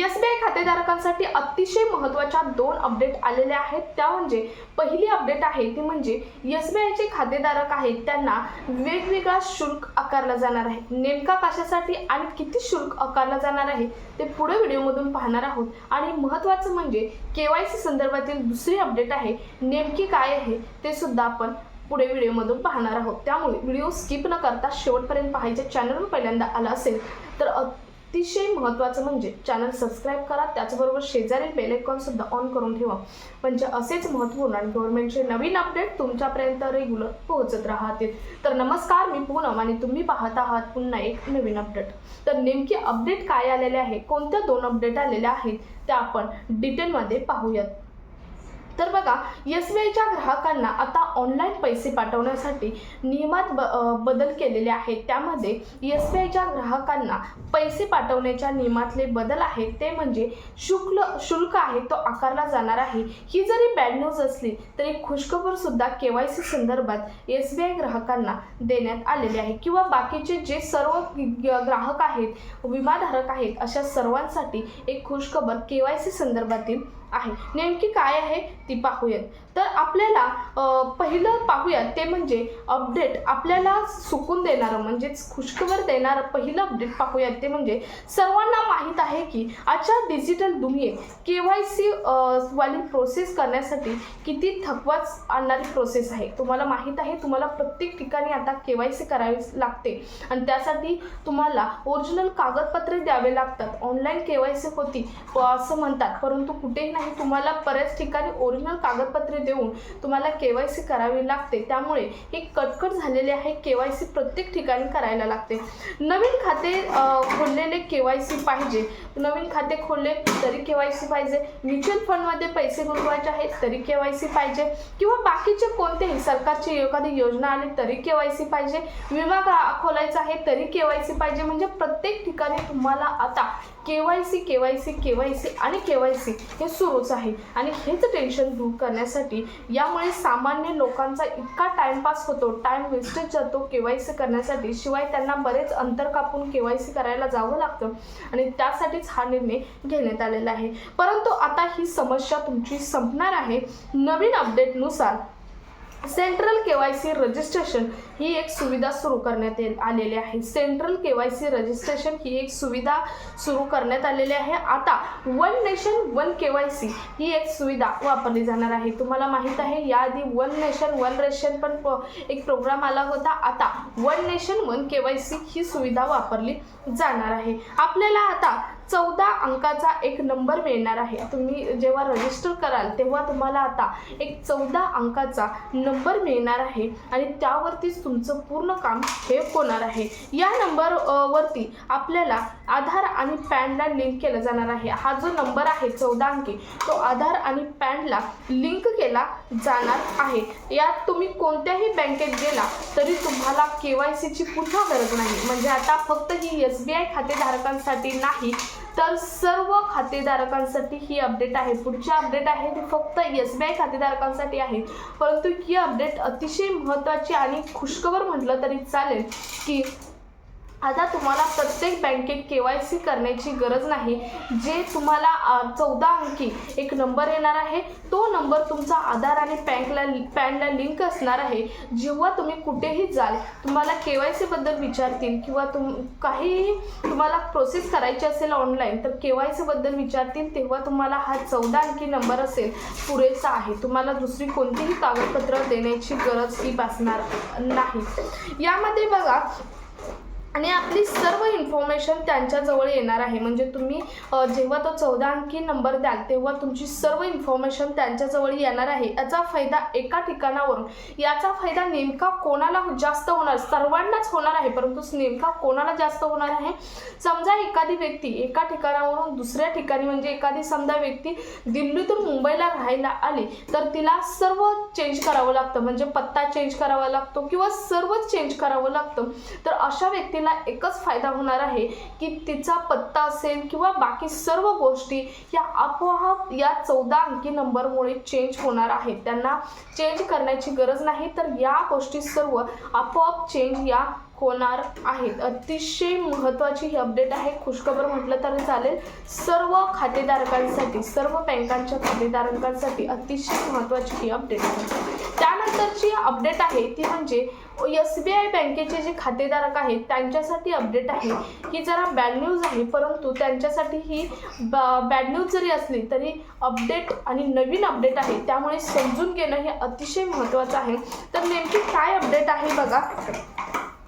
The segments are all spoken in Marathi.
एसबीआय खातेधारकांसाठी अतिशय महत्त्वाच्या 2 अपडेट आलेल्या आहेत। त्या म्हणजे पहिली अपडेट आहे ती म्हणजे एसबीआयचे खातेधारक आहेत त्यांना वेगवेगळा शुल्क आकारला जाणार आहे। नेमका कशासाठी आणि किती शुल्क आकारला जाणार आहे ते पुढे व्हिडिओमधून पाहणार आहोत। आणि महत्त्वाचं म्हणजे केवायसी संदर्भातील दुसरी अपडेट आहे, नेमकी काय आहे ते सुद्धा आपण पुढे व्हिडिओमधून पाहणार आहोत। त्यामुळे व्हिडिओ स्किप न करता शेवटपर्यंत पाहायचे। चॅनलवर पहिल्यांदा आला असेल तर अतिशय महत्त्वाचं म्हणजे चॅनल सबस्क्राइब करा, त्याचबरोबर शेजारील बेल आयकॉन सुद्धा ऑन करून ठेवा, म्हणजे असेच महत्त्वपूर्ण आणि गव्हर्नमेंटचे नवीन अपडेट तुमच्यापर्यंत रेग्युलर पोहोचत राहतील। तर नमस्कार, मी पूनम आणि तुम्ही पाहत आहात पुन्हा एक नवीन अपडेट। तर नेमकी अपडेट काय आलेले आहे, कोणत्या 2 अपडेट आलेल्या आहेत त्या आपण डिटेलमध्ये पाहूयात। तर बघा, एसबीआयच्या ग्राहकांना आता ऑनलाईन पैसे पाठवण्यासाठी नियमात बदल केलेले आहेत। त्यामध्ये एसबीआयच्या ग्राहकांना पैसे पाठवण्याच्या नियमातले बदल आहेत ते म्हणजे शुल्क आहे तो आकारला जाणार आहे। ही जरी बॅड न्यूज असली तरी खुशखबर सुद्धा केवायसी संदर्भात एसबीआय ग्राहकांना देण्यात आलेले आहे, किंवा बाकीचे जे सर्व ग्राहक आहेत, विमाधारक आहेत, अशा सर्वांसाठी एक खुशखबर केवायसी संदर्भातील आहे। नेमकी काय आहे ती पाहूयात। तर आपल्याला पहिलं पाहूयात ते म्हणजे अपडेट आपल्याला सुकून देणारं म्हणजेच खुशखबर देणारं पहिलं अपडेट पाहूयात ते म्हणजे सर्वांना माहीत आहे की आजच्या डिजिटल दुनियेत केवायसी वाली प्रोसेस करण्यासाठी किती थकवाच आणणारी प्रोसेस आहे। तुम्हाला माहीत आहे, तुम्हाला प्रत्येक ठिकाणी आता केवायसी करावी लागते आणि त्यासाठी तुम्हाला ओरिजिनल कागदपत्रे द्यावे लागतात। ऑनलाईन केवायसी होती असं म्हणतात, परंतु कुठेही नाही, तुम्हाला बऱ्याच ठिकाणी ओरिजिनल कागदपत्रे देऊन तुम्हाला केवायसी करावी लागते। त्यामुळे ही कटकट झालेली आहे, केवायसी प्रत्येक ठिकाणी करायला लागते। नवीन खाते खोललेले केवायसी पाहिजे, नवीन खाते खोलले तरी केवायसी पाहिजे, म्युच्युअल फंडमध्ये पैसे गुंतवायचे आहेत तरी केवायसी पाहिजे, किंवा बाकीचे कोणतेही सरकारची एखादी योजना आली तरी केवायसी पाहिजे, विमा खोलायचा आहे तरी केवायसी पाहिजे। म्हणजे प्रत्येक ठिकाणी तुम्हाला आता केवायसी आणि केवायसी हे सुरूच आहे। आणि हेच टेन्शन दूर करण्यासाठी यामुळे सामान्य लोकांचा इतका टाइमपास होतो, टाइम वेस्टेज जातो केवायसी करण्यासाठी, शिवाय त्यांना बरेच अंतर कापून केवायसी करायला जावं लागतं आणि त्यासाठीच हा निर्णय घेण्यात आलेला आहे। परंतु आता ही समस्या तुमची संपणार आहे। नवीन अपडेटनुसार सेंट्रल केवायसी रजिस्ट्रेशन ही एक सुविधा सुरू करण्यात आलेली आहे। सेंट्रल केवायसी रजिस्ट्रेशन ही एक सुविधा सुरू करण्यात आलेली आहे। आता वन नेशन वन केवायसी ही एक सुविधा वापरली जाणार आहे। तुम्हाला माहीत आहे, याआधी वन नेशन वन रेशन पण एक प्रोग्राम आला होता। आता वन नेशन वन केवायसी ही सुविधा वापरली जाणार आहे। आपल्याला आता 14 अंकाचा एक नंबर मिळणार आहे। तुम्ही जेव्हा रजिस्टर कराल तेव्हा तुम्हाला आता एक 14 अंकाचा नंबर मिळणार आहे आणि त्यावरतीच तुमचं पूर्ण काम हे होणार आहे। या नंबर वरती आपल्याला आधार आणि पॅनला लिंक केलं जाणार आहे। हा जो नंबर आहे 14 अंकी तो आधार आणि पॅनला लिंक केला जाणार आहे। यात तुम्ही कोणत्याही बँकेत गेला तरी तुम्हाला केवायसीची पुन्हा गरज नाही। म्हणजे आता फक्त ही एसबीआय खातेधारकांसाठी नाही तर सर्व खातेधारकांसाठी ही अपडेट आहे। पुढची अपडेट आहे ती फक्त एसबीआय खातेधारकांसाठी आहे, परंतु ही अपडेट अतिशय महत्त्वाची आणि खुशखबर म्हटलं तरी चालेल की आता तुम्हाला प्रत्येक बँकेत केवायसी करण्याची गरज नाही। जे तुम्हाला 14 अंकी एक नंबर येणार आहे तो नंबर तुमचा आधार आणि पॅनला लिंक असणार आहे। जेव्हा तुम्ही कुठेही जाल तुम्हाला केवायसी बद्दल विचारतील, किंवा काही तुम्हाला प्रोसेस करायची असेल ऑनलाईन तर केवायसी बद्दल विचारतील, तेव्हा तुम्हाला हा 14 अंकी नंबर असेल पुरेसा आहे। तुम्हाला दुसरी कोणतीही कागदपत्र देण्याची गरज ही भासणार नाही। यामध्ये बघा, आणि आपली सर्व इन्फॉर्मेशन त्यांच्याजवळ येणार आहे। म्हणजे तुम्ही जेव्हा तो 14 अंकी नंबर द्याल तेव्हा तुमची सर्व इन्फॉर्मेशन त्यांच्याजवळ येणार आहे। याचा फायदा एका ठिकाणावरून, याचा फायदा नेमका कोणाला जास्त होणार, सर्वांनाच होणार आहे, परंतु नेमका कोणाला जास्त होणार आहे, समजा एखादी व्यक्ती एका ठिकाणावरून दुसऱ्या ठिकाणी, म्हणजे एखादी समजा व्यक्ती दिल्लीतून मुंबईला राहायला आली तर तिला सर्व चेंज करावं लागतं, म्हणजे पत्ता चेंज करावा लागतो किंवा सर्वच चेंज करावं लागतं। तर अशा व्यक्तीला व्यक्तीला एकच फायदा होणार आहे की तिचा पत्ता असेल किंवा बाकी सर्व गोष्टी या आपोआप या 14 अंकी नंबरमुळे चेंज होणार आहेत. त्यांना चेंज करण्याची गरज नाही, तर या गोष्टी सर्व आपोआप चेंज या होणार आहेत. अतिशय महत्त्वाची ही अपडेट आहे. खुशखबर म्हटलं तरी चालेल. सर्व खातेधारकांसाठी, सर्व बँकांच्या खातेधारकांसाठी अतिशय महत्त्वाची ही अपडेट आहे. त्यानंतरची अपडेट आहे ती म्हणजे SBI बँकेचे जे खातेधारक आहेत त्यांच्यासाठी अपडेट आहे. ही जरा बॅड न्यूज आहे, परंतु त्यांच्यासाठी ही बॅड न्यूज जरी असली तरी अपडेट आणि नवीन अपडेट आहे, त्यामुळे समजून घेणं हे अतिशय महत्त्वाचं आहे. तर नेमकी काय अपडेट आहे बघा.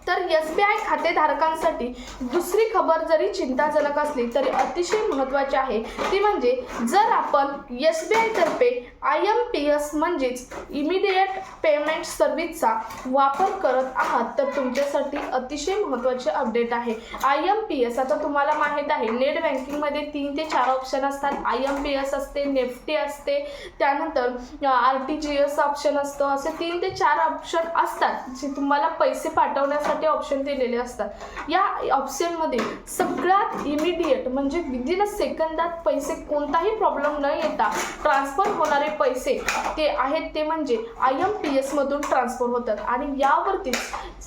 तर SBI खातेधारकांसाठी दुसरी खबर जरी चिंताजनक असली तरी अतिशय महत्त्वाची आहे. ती म्हणजे जर आपण SBI तर्फे IMPS म्हणजेच इमिडिएट पेमेंट सर्व्हिसचा वापर करत आहात तर तुमच्यासाठी अतिशय महत्त्वाचे अपडेट आहे. IMPS आता तुम्हाला माहीत आहे नेट बँकिंगमध्ये 3 ते 4 ऑप्शन असतात. IMPS असते, नेफ्टी असते, त्यानंतर RTGS ऑप्शन असतं. असे 3 ते 4 ऑप्शन असतात जे तुम्हाला पैसे पाठवण्यासाठी ऑप्शन दिलेले असतात. या ऑप्शनमध्ये सगळ्यात इमिडिएट म्हणजे विदिन सेकंदात पैसे कोणताही प्रॉब्लेम न येता ट्रान्सफर होणारे पैसे ते आहेत ते म्हणजे IMPS मधून ट्रान्सफर होतात आणि यावरतीच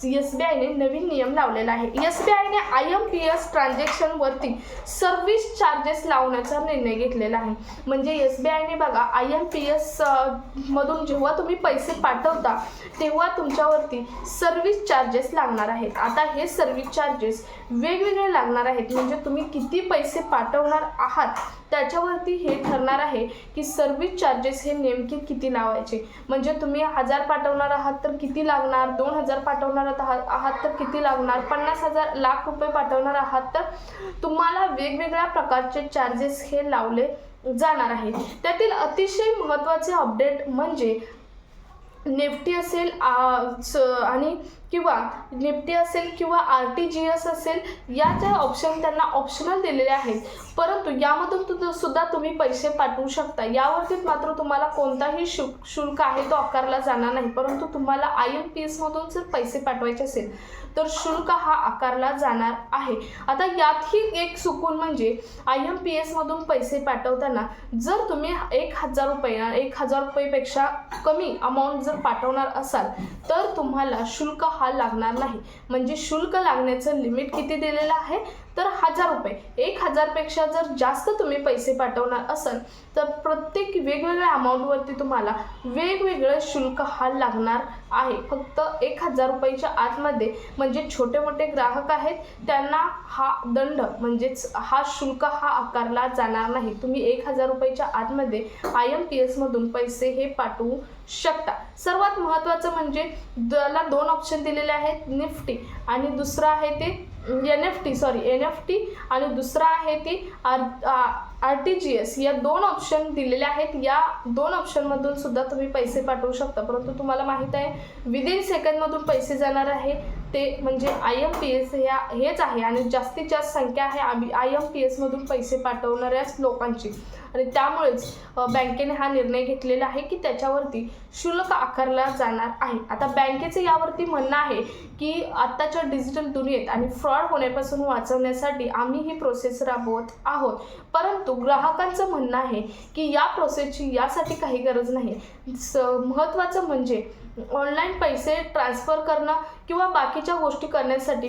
SBIने नवीन नियम लावलेला आहे. SBIने IMPS ट्रान्झॅक्शनवरती सर्व्हिस चार्जेस लावण्याचा निर्णय घेतलेला आहे. म्हणजे SBIने बघा IMPS मधून जेव्हा तुम्ही पैसे पाठवता तेव्हा तुमच्यावरती सर्व्हिस चार्जेस लागणार आहेत. आता हे सर्व्हिस चार्जेस वेगवेगळे लागणार आहेत. म्हणजे तुम्ही किती पैसे पाठवणार आहात त्याच्यावरती हे ठरणार आहे की सर्व्हिस चार्जेस हे नेमके किती लावायचे. म्हणजे तुम्ही 1000 पाठवणार आहात तर किती लागणार, 2000 पाठवणार आहात तर किती लागणार, 50,000 लाख रुपये पाठवणार आहात तर तुम्हाला वेगवेगळ्या प्रकारचे चार्जेस हे लावले जाणार आहे. त्यातील अतिशय महत्त्वाचे अपडेट म्हणजे नेफ्टी असेल आणि किंवा नेफ्टी असेल किंवा RTGS असेल या ज्या ऑप्शन त्यांना ऑप्शनल दिलेले आहेत, परंतु यामधून सुद्धा तुम्ही पैसे पाठवू शकता. यावरती मात्र तुम्हाला कोणताही शुल्क आहे तो आकारला जाणार नाही. परंतु तुम्हाला IMPS मधून जर पैसे पाठवायचे असेल तर शुल्क हा आकारला जाणार आहे. आता यातही एक चुकून म्हणजे IMPS मधून पैसे पाठवताना जर तुम्ही 1000 रुपयेपेक्षा कमी अमाऊंट जर पाठवणार असाल तर तुम्हाला शुल्क हा लागणार नाही. म्हणजे शुल्क लागण्याचं लिमिट किती दिलेलं आहे तर 1000 रुपये. 1000 पेक्षा जर जास्त तुम्ही पैसे पाठवणार असाल तर प्रत्येक वेगवेगळ्या अमाऊंटवरती तुम्हाला वेगवेगळं शुल्क हा लागणार आहे. फक्त 1000 रुपयाच्या आतमध्ये म्हणजे छोटे मोठे ग्राहक आहेत त्यांना हा दंड म्हणजेच हा शुल्क हा आकारला जाणार नाही. तुम्ही 1000 रुपयाच्या आतमध्ये IMPS मधून पैसे हे पाठवू शकता. सर्वात महत्त्वाचं म्हणजे त्याला 2 ऑप्शन दिलेले आहेत, निफ्टी आणि दुसरं आहे ते NFT आणि दुसरा आहे ते RTGS. या 2 ऑप्शन दिलेले आहेत. या 2 ऑप्शनमधून सुद्धा तुम्ही पैसे पाठवू शकता. परंतु तुम्हाला माहीत आहे विदिन सेकंदमधून पैसे जाणार आहे ते म्हणजे IMPS हेच आहे आणि जास्तीत जास्त संख्या आहे IMPS मधून पैसे पाठवणाऱ्याच लोकांची आणि त्यामुळेच बँकेने हा निर्णय घेतलेला आहे की त्याच्यावरती शुल्क आकारला जाणार आहे. आता बँकेचं यावरती म्हणणं आहे की आत्ताच्या डिजिटल दुनियेत आणि फ्रॉड होण्यापासून वाचवण्यासाठी आम्ही ही प्रोसेस राबवत आहोत. परंतु ग्राहकांचं म्हणणं आहे की या प्रोसेसची यासाठी काही गरज नाही. महत्त्वाचं म्हणजे ऑनलाईन पैसे ट्रान्सफर करणं किंवा बाकीच्या गोष्टी करण्यासाठी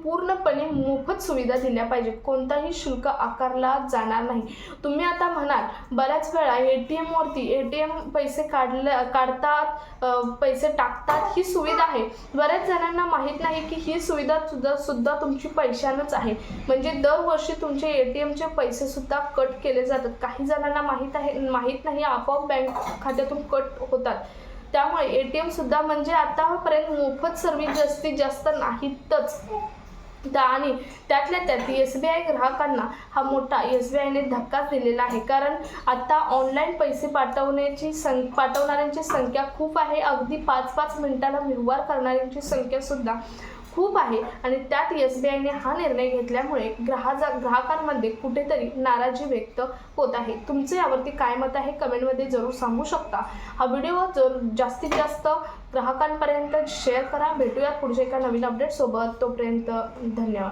पूर्णपणे मोफत सुविधा दिल्या पाहिजेत. कोणताही शुल्क आकारला जाणार नाही. तुम्ही आता म्हणाल बऱ्याच वेळा ATM पैसे काढतात, पैसे टाकतात, ही सुविधा आहे. बऱ्याच जणांना माहीत नाही की ही सुविधा सुद्धा तुमची पैशानंच आहे. म्हणजे दरवर्षी तुमचे ATMचे पैसे सुद्धा कट केले जातात. काही जणांना माहीत नाही आपोआप बँक खात्यातून कट होतात. त्यामुळे ATM सुद्धा म्हणजे आतापर्यंत मोफत सर्व्हिस जास्तीत जास्त नाहीतच. आणि त्यातल्या त्यात SBI ग्राहकांना हा मोठा SBIने धक्काच दिलेला आहे. कारण आता ऑनलाईन पैसे पाठवणाऱ्यांची संख्या खूप आहे. अगदी 5-5 मिनिटाला व्यवहार करणाऱ्यांची संख्या सुद्धा खूप आहे आणि त्यात SBIने हा निर्णय घेतल्यामुळे ग्राहकांमध्ये कुठेतरी नाराजी व्यक्त होत आहे. तुमचे यावरती काय मत आहे कमेंटमध्ये जरूर सांगू शकता. हा व्हिडिओ जर जास्तीत जास्त ग्राहकांपर्यंत शेअर करा. भेटूया पुढच्या एका नवीन अपडेट सोबत. तोपर्यंत धन्यवाद.